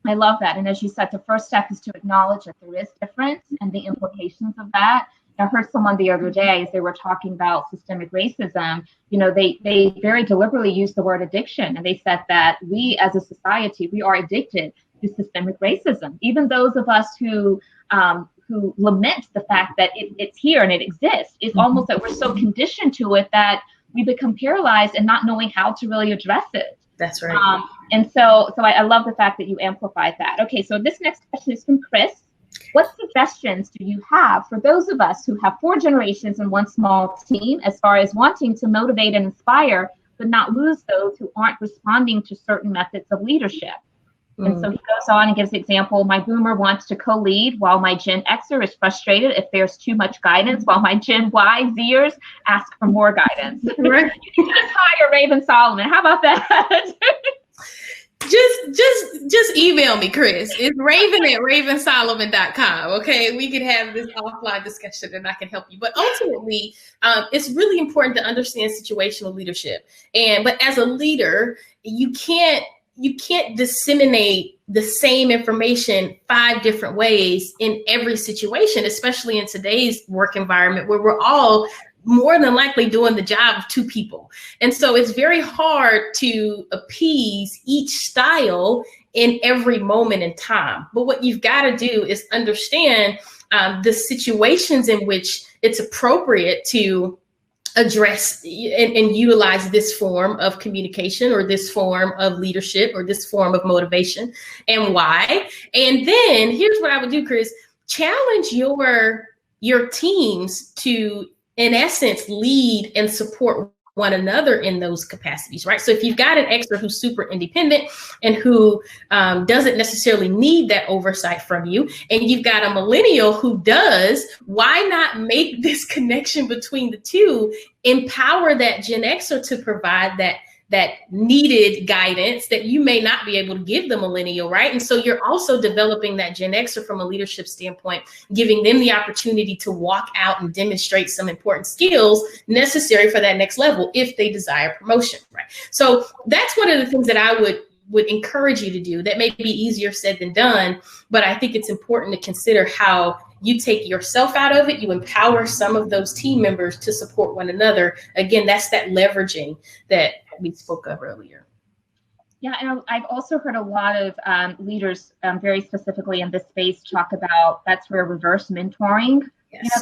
I love that. And as you said, the first step is to acknowledge that there is difference and the implications of that. I heard someone the other day, as they were talking about systemic racism, they very deliberately used the word addiction. And they said that we as a society, we are addicted to systemic racism. Even those of us who lament the fact that it's here and it exists, it's almost that we're so conditioned to it that we become paralyzed and not knowing how to really address it. That's right. And so I love the fact that you amplified that. Okay, so this next question is from Chris. What suggestions do you have for those of us who have 4 generations in one small team, as far as wanting to motivate and inspire but not lose those who aren't responding to certain methods of leadership. And so he goes on and gives the example, my boomer wants to co-lead while my Gen Xer is frustrated if there's too much guidance, while my Gen Y Zers ask for more guidance. Right. You can just hire Raven Solomon. How about that? Just email me, Chris. It's raven@ravensolomon.com. Okay, we can have this offline discussion and I can help you. But ultimately, it's really important to understand situational leadership. But as a leader, you can't disseminate the same information 5 different ways in every situation, especially in today's work environment where we're all more than likely doing the job of 2 people. And so it's very hard to appease each style in every moment in time. But what you've got to do is understand the situations in which it's appropriate to address and utilize this form of communication or this form of leadership or this form of motivation and why. And then here's what I would do, Chris, challenge your teams to, in essence, lead and support one another in those capacities, right? So if you've got an extra who's super independent and who doesn't necessarily need that oversight from you, and you've got a millennial who does, why not make this connection between the two, empower that Gen Xer to provide that needed guidance that you may not be able to give the millennial, right? And so you're also developing that Gen Xer from a leadership standpoint, giving them the opportunity to walk out and demonstrate some important skills necessary for that next level if they desire promotion, right? So that's one of the things that I would encourage you to do. That may be easier said than done, but I think it's important to consider how you take yourself out of it, you empower some of those team members to support one another. Again, that's that leveraging that we spoke of earlier. Yeah, and I've also heard a lot of leaders, very specifically in this space, talk about that's where reverse mentoring,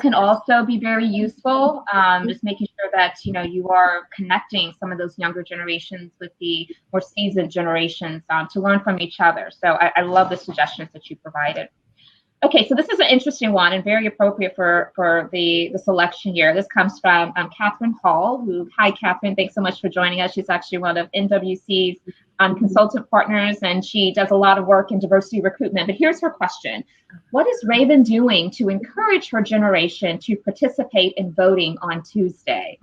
can also be very useful. Just making sure that you are connecting some of those younger generations with the more seasoned generations to learn from each other. So I love the suggestions that you provided. Okay, so this is an interesting one and very appropriate for the selection year. This comes from Catherine Hall, hi Catherine, thanks so much for joining us. She's actually one of NWC's consultant partners, and she does a lot of work in diversity recruitment. But here's her question. What is Raven doing to encourage her generation to participate in voting on Tuesday?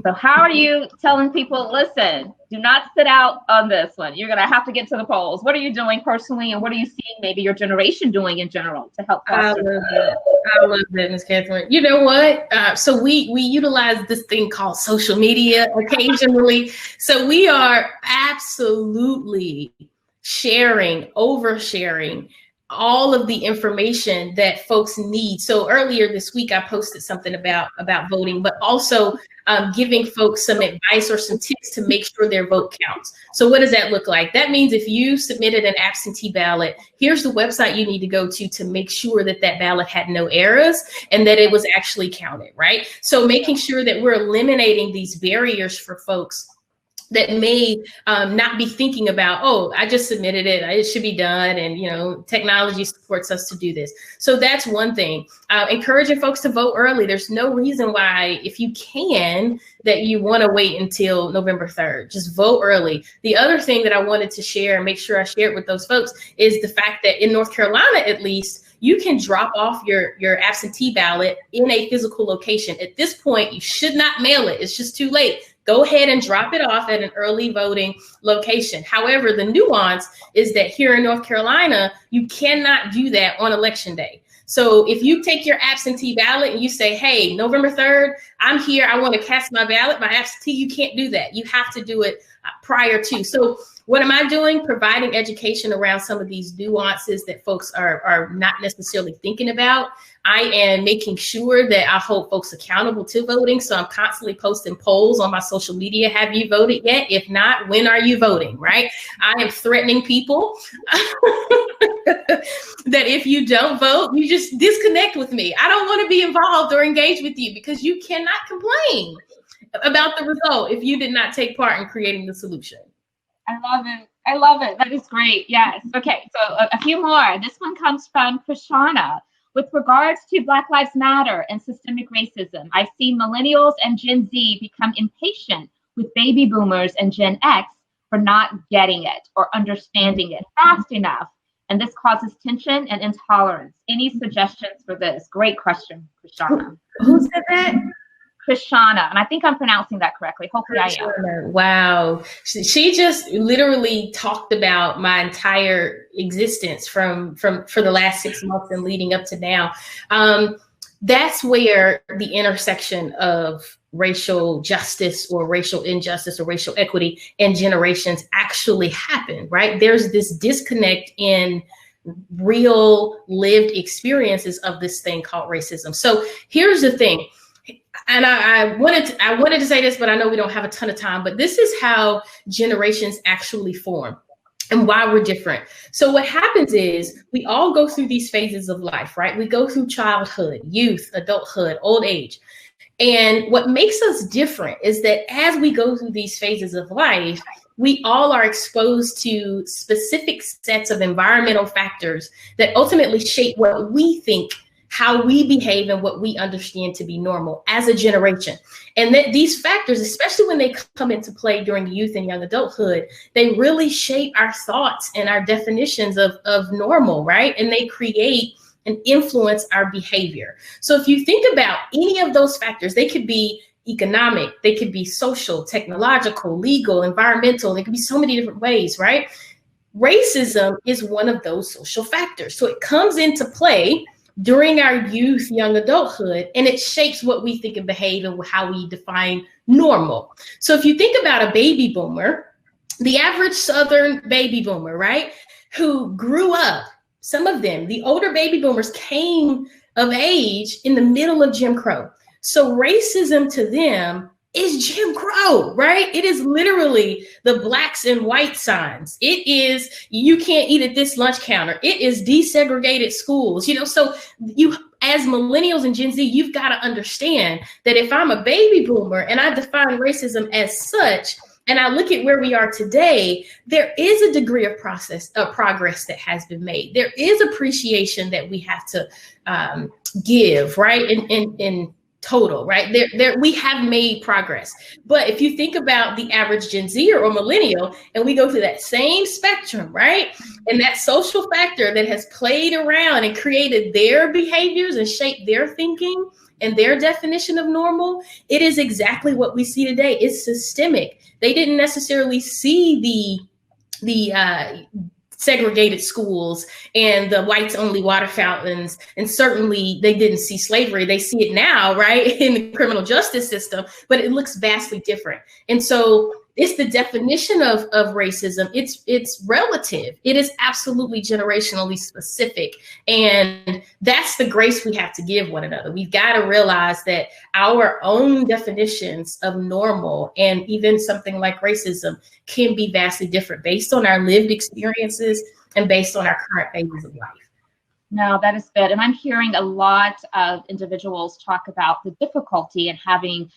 So how are you telling people, listen, do not sit out on this one. You're going to have to get to the polls. What are you doing personally, and what are you seeing maybe your generation doing in general to help foster? I love that, Ms. Catherine. You know what? So we utilize this thing called social media occasionally. So we are absolutely oversharing all of the information that folks need. So earlier this week, I posted something about voting, but also giving folks some advice or some tips to make sure their vote counts. So what does that look like? That means if you submitted an absentee ballot, here's the website you need to go to make sure that ballot had no errors and that it was actually counted, right? So making sure that we're eliminating these barriers for folks that may not be thinking about, oh, I just submitted it, it should be done. And, technology supports us to do this. So that's one thing. Encouraging folks to vote early. There's no reason why, if you can, that you want to wait until November 3rd. Just vote early. The other thing that I wanted to share and make sure I shared with those folks is the fact that in North Carolina, at least, you can drop off your absentee ballot in a physical location. At this point, you should not mail it. It's just too late. Go ahead and drop it off at an early voting location. However, the nuance is that here in North Carolina, you cannot do that on election day. So if you take your absentee ballot and you say, hey, November 3rd, I'm here, I want to cast my ballot, my absentee, you can't do that. You have to do it prior to. So what am I doing? Providing education around some of these nuances that folks are not necessarily thinking about. I am making sure that I hold folks accountable to voting. So I'm constantly posting polls on my social media. Have you voted yet? If not, when are you voting, right? I am threatening people that if you don't vote, you just disconnect with me. I don't want to be involved or engage with you because you cannot complain about the result if you did not take part in creating the solution. I love it. I love it. That is great. Yes. Okay. So a few more. This one comes from Krishana. With regards to Black Lives Matter and systemic racism, I've seen millennials and Gen Z become impatient with baby boomers and Gen X for not getting it or understanding it fast enough. And this causes tension and intolerance. Any suggestions for this? Great question, Krishana. Who said that? Krishana, and I think I'm pronouncing that correctly. Hopefully I am. Wow. She just literally talked about my entire existence from for the last 6 months and leading up to now. That's where the intersection of racial justice or racial injustice or racial equity and generations actually happen, right? There's this disconnect in real lived experiences of this thing called racism. So here's the thing. And I wanted to say this, but I know we don't have a ton of time, but this is how generations actually form and why we're different. So what happens is we all go through these phases of life, right? We go through childhood, youth, adulthood, old age. And what makes us different is that as we go through these phases of life, we all are exposed to specific sets of environmental factors that ultimately shape what we think, how we behave, and what we understand to be normal as a generation. And that these factors, especially when they come into play during youth and young adulthood, they really shape our thoughts and our definitions of normal, right? And they create and influence our behavior. So if you think about any of those factors, they could be economic, they could be social, technological, legal, environmental, they could be so many different ways, right? Racism is one of those social factors. So it comes into play during our youth, young adulthood, and it shapes what we think and behave and how we define normal. So if you think about a baby boomer, the average Southern baby boomer, right, who grew up, some of them, the older baby boomers came of age in the middle of Jim Crow. So racism to them is Jim Crow, right? It is literally the blacks and white signs. It is, you can't eat at this lunch counter. It is desegregated schools, so you, as millennials and Gen Z, you've got to understand that if I'm a baby boomer and I define racism as such, and I look at where we are today, there is a degree of progress that has been made. There is appreciation that we have to give, right? In total, right? There we have made progress. But if you think about the average Gen Z or millennial, and we go through that same spectrum, right? And that social factor that has played around and created their behaviors and shaped their thinking and their definition of normal, it is exactly what we see today. It's systemic. They didn't necessarily see the segregated schools and the whites only water fountains. And certainly they didn't see slavery. They see it now, right, in the criminal justice system, but it looks vastly different. And so it's the definition of racism. It's relative. It is absolutely generationally specific. And that's the grace we have to give one another. We've got to realize that our own definitions of normal and even something like racism can be vastly different based on our lived experiences and based on our current phases of life. No, that is good. And I'm hearing a lot of individuals talk about the difficulty in having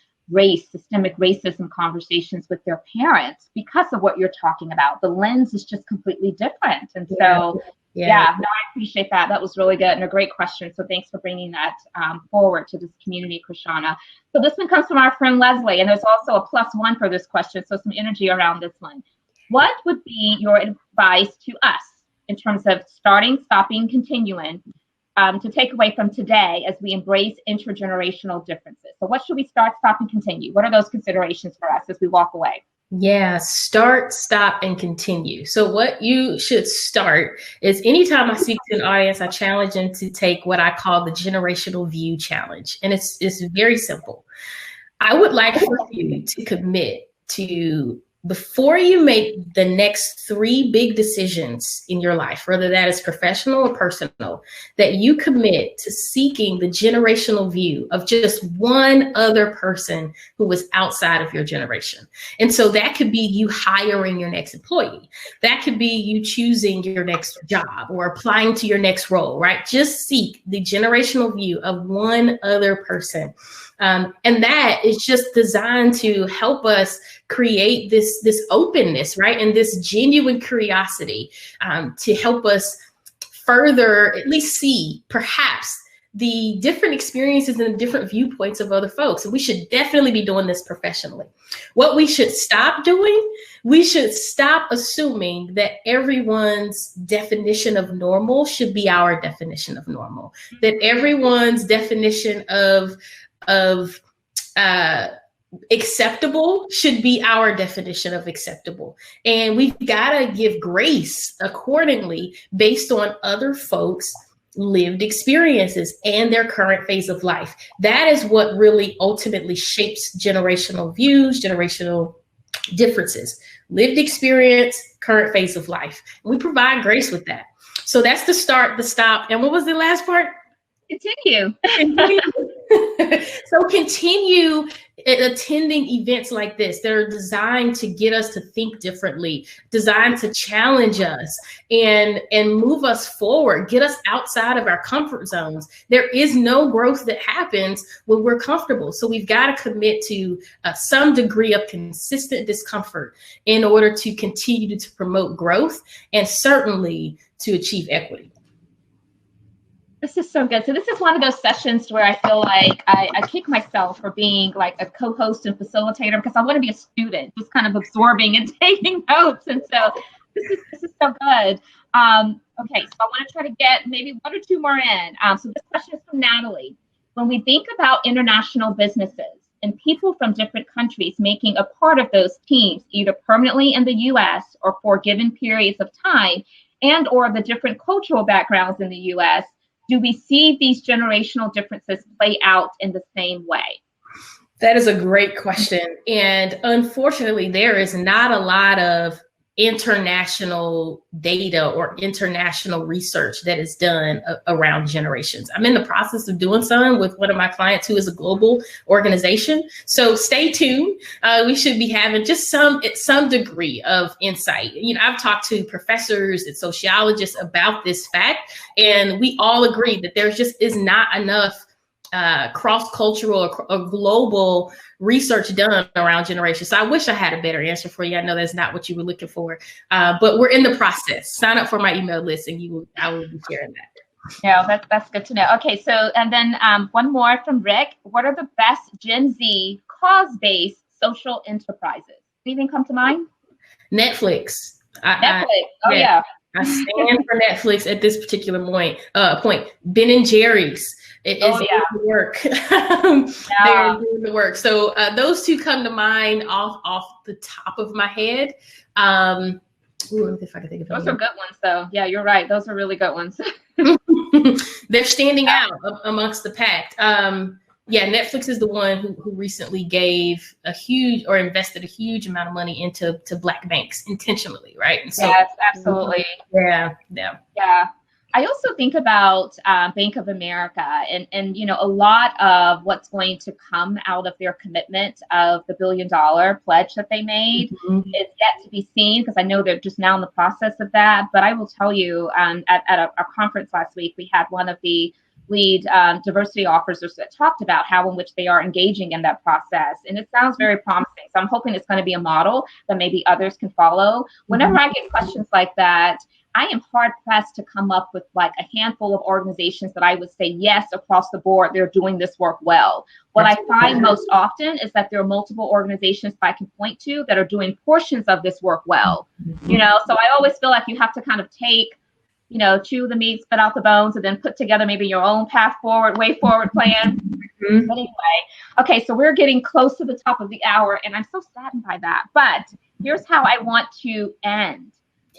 systemic racism conversations with their parents because of what you're talking about. The lens is just completely different. And so, I appreciate that. That was really good and a great question. So thanks for bringing that forward to this community, Krishana. So this one comes from our friend Leslie, and there's also a +1 for this question. So some energy around this one. What would be your advice to us in terms of starting, stopping, continuing to take away from today as we embrace intergenerational differences? So what should we start, stop, and continue? What are those considerations for us as we walk away? Yeah, start, stop, and continue. So what you should start is anytime I speak to an audience, I challenge them to take what I call the generational view challenge. And it's very simple. I would like for you to commit to, before you make the next 3 big decisions in your life, whether that is professional or personal, that you commit to seeking the generational view of just one other person who was outside of your generation. And so that could be you hiring your next employee. That could be you choosing your next job or applying to your next role, right? Just seek the generational view of one other person. And that is just designed to help us create this openness, right? And this genuine curiosity to help us further at least see perhaps the different experiences and the different viewpoints of other folks. And we should definitely be doing this professionally. What we should stop doing, we should stop assuming that everyone's definition of normal should be our definition of normal, that everyone's definition of acceptable should be our definition of acceptable. And we've got to give grace accordingly based on other folks' lived experiences and their current phase of life. That is what really ultimately shapes generational views, generational differences, lived experience, current phase of life. And we provide grace with that. So that's the start, the stop. And what was the last part? Continue. So continue attending events like this that are designed to get us to think differently, designed to challenge us and move us forward, get us outside of our comfort zones. There is no growth that happens when we're comfortable. So we've got to commit to some degree of consistent discomfort in order to continue to promote growth and certainly to achieve equity. This is so good. So this is one of those sessions where I feel like I kick myself for being like a co-host and facilitator, because I want to be a student, just kind of absorbing and taking notes. And so this is so good. Okay, so I want to try to get maybe one or two more in. So this question is from Natalie. When we think about international businesses and people from different countries making a part of those teams, either permanently in the U.S. or for given periods of time, and or the different cultural backgrounds in the U.S., do we see these generational differences play out in the same way? That is a great question. And unfortunately, there is not a lot of international data or international research that is done around generations. I'm in the process of doing some with one of my clients who is a global organization. So stay tuned. We should be having just some degree of insight. You know, I've talked to professors and sociologists about this fact, and we all agree that there just is not enough cross-cultural or global research done around generations. So I wish I had a better answer for you. I know that's not what you were looking for, but we're in the process. Sign up for my email list and I will be sharing that. Yeah, that's good to know. Okay, so and then one more from Rick. What are the best Gen Z cause-based social enterprises? Anything come to mind? Netflix. Yeah. I stand for Netflix at this particular point. Ben and Jerry's. It is doing the work. They're doing the work. So those two come to mind off the top of my head. If I can think of those are good ones, though. Yeah, you're right. Those are really good ones. They're standing out amongst the pack. Netflix is the one who recently gave invested a huge amount of money into Black banks intentionally, right? And so, yes, absolutely. Yeah. I also think about Bank of America and a lot of what's going to come out of their commitment of the $1 billion pledge that they made is yet to be seen, because I know they're just now in the process of that. But I will tell you, at a conference last week, we had one of the lead diversity officers that talked about how in which they are engaging in that process. And it sounds very promising. So I'm hoping it's going to be a model that maybe others can follow. Whenever I get questions like that, I am hard pressed to come up with like a handful of organizations that I would say, yes, across the board, they're doing this work well. What I find most often is that there are multiple organizations that I can point to that are doing portions of this work well. So I always feel like you have to kind of take, chew the meat, spit out the bones, and then put together maybe your own way forward plan. But anyway, okay, so we're getting close to the top of the hour, and I'm so saddened by that. But here's how I want to end.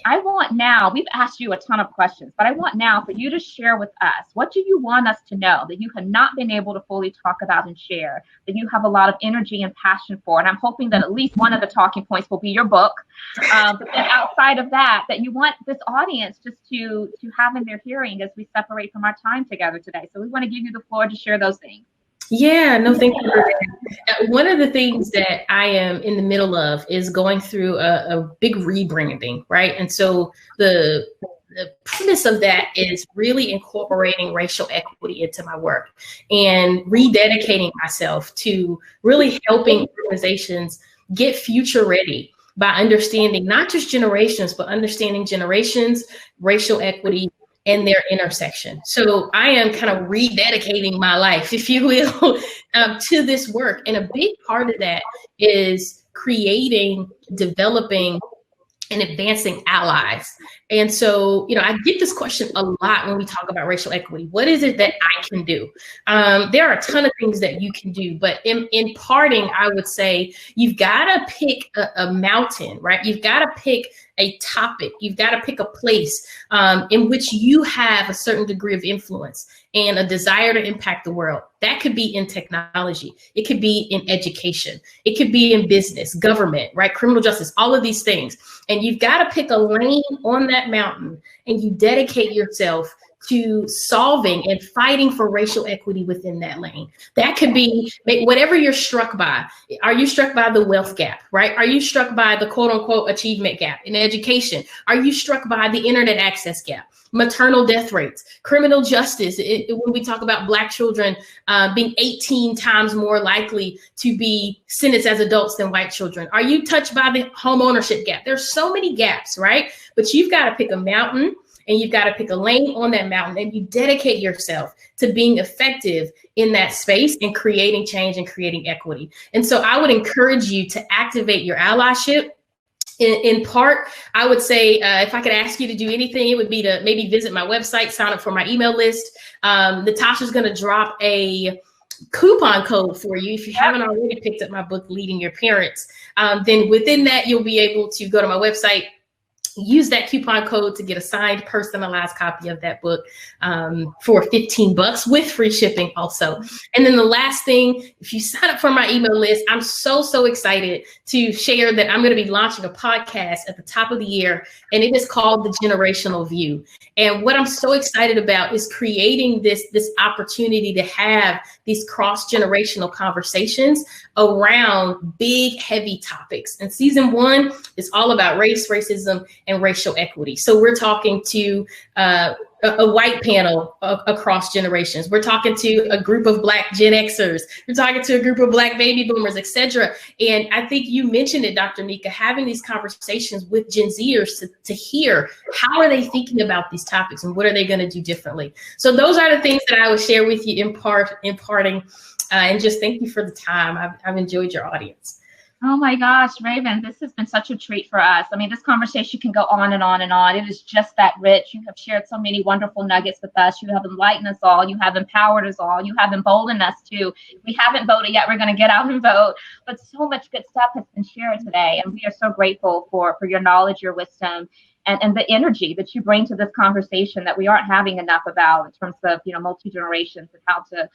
I want now, we've asked you a ton of questions, but I want now for you to share with us, what do you want us to know that you have not been able to fully talk about and share, that you have a lot of energy and passion for? And I'm hoping that at least one of the talking points will be your book. But then outside of that you want this audience just to have in their hearing as we separate from our time together today. So we want to give you the floor to share those things. Yeah, no, thank you for that. One of the things that I am in the middle of is going through a big rebranding, right? And so the premise of that is really incorporating racial equity into my work and rededicating myself to really helping organizations get future ready by understanding not just generations, but understanding generations, racial equity, and their intersection. So I am kind of rededicating my life, if you will, to this work. And a big part of that is creating, developing, and advancing allies. And so, I get this question a lot when we talk about racial equity. What is it that I can do? There are a ton of things that you can do, but in parting, I would say you've got to pick a mountain, right? You've got to pick a topic. You've got to pick a place in which you have a certain degree of influence and a desire to impact the world. That could be in technology. It could be in education. It could be in business, government, right? Criminal justice, all of these things. And you've got to pick a lane on that mountain, and you dedicate yourself to solving and fighting for racial equity within that lane. That could be whatever you're struck by. Are you struck by the wealth gap, right? Are you struck by the quote unquote achievement gap in education? Are you struck by the internet access gap, maternal death rates, criminal justice? When we talk about Black children being 18 times more likely to be sentenced as adults than white children. Are you touched by the home ownership gap? There's so many gaps, right? But you've got to pick a mountain, and you've got to pick a lane on that mountain, and you dedicate yourself to being effective in that space and creating change and creating equity. And so I would encourage you to activate your allyship. In part, I would say, if I could ask you to do anything, it would be to maybe visit my website, sign up for my email list. Natasha's going to drop a coupon code for you. If you haven't already picked up my book, Leading Your Parents, then within that, you'll be able to go to my website, use that coupon code to get a signed, personalized copy of that book for $15 with free shipping also. And then the last thing, if you sign up for my email list, I'm so excited to share that I'm going to be launching a podcast at the top of the year, and it is called The Generational View. And what I'm so excited about is creating this opportunity to have these cross-generational conversations around big, heavy topics. And season 1 is all about race, racism, and racial equity. So we're talking to a white panel across generations. We're talking to a group of Black Gen Xers. We're talking to a group of Black baby boomers, etc. And I think you mentioned it, Dr. Nika, having these conversations with Gen Zers to hear how are they thinking about these topics and what are they going to do differently. So those are the things that I would share with you imparting. And just thank you for the time. I've enjoyed your audience. Oh my gosh, Raven, this has been such a treat for us. I mean, this conversation can go on and on and on. It is just that rich. You have shared so many wonderful nuggets with us. You have enlightened us all. You have empowered us all. You have emboldened us too. We haven't voted yet. We're going to get out and vote. But so much good stuff has been shared today. And we are so grateful for your knowledge, your wisdom, and the energy that you bring to this conversation that we aren't having enough about in terms of, multi-generations and how to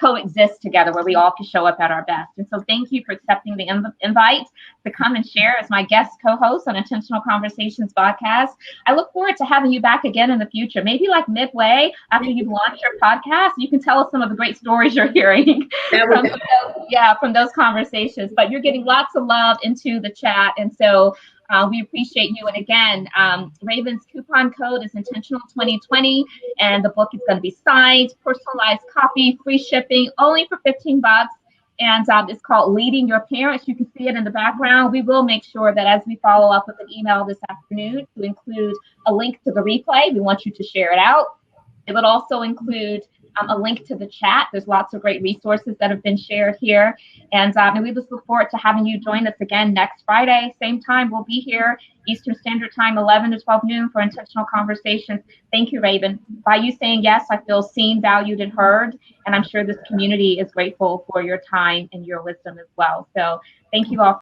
coexist together where we all can show up at our best. And so thank you for accepting the invite to come and share as my guest co-host on Intentional Conversations podcast. I look forward to having you back again in the future, maybe like midway after you've launched your podcast. You can tell us some of the great stories you're hearing from those conversations. But you're getting lots of love into the chat. And so we appreciate you. And again, Raven's coupon code is Intentional 2020, and the book is going to be signed, personalized copy, free shipping, only for $15. And it's called Leading Your Parents. You can see it in the background. We will make sure that as we follow up with an email this afternoon to include a link to the replay. We want you to share it out. It would also include a link to the chat. There's lots of great resources that have been shared here. And we just look forward to having you join us again next Friday. Same time, we'll be here, Eastern Standard Time, 11 to 12 noon for Intentional Conversations. Thank you, Raven. By you saying yes, I feel seen, valued, and heard. And I'm sure this community is grateful for your time and your wisdom as well. So thank you all.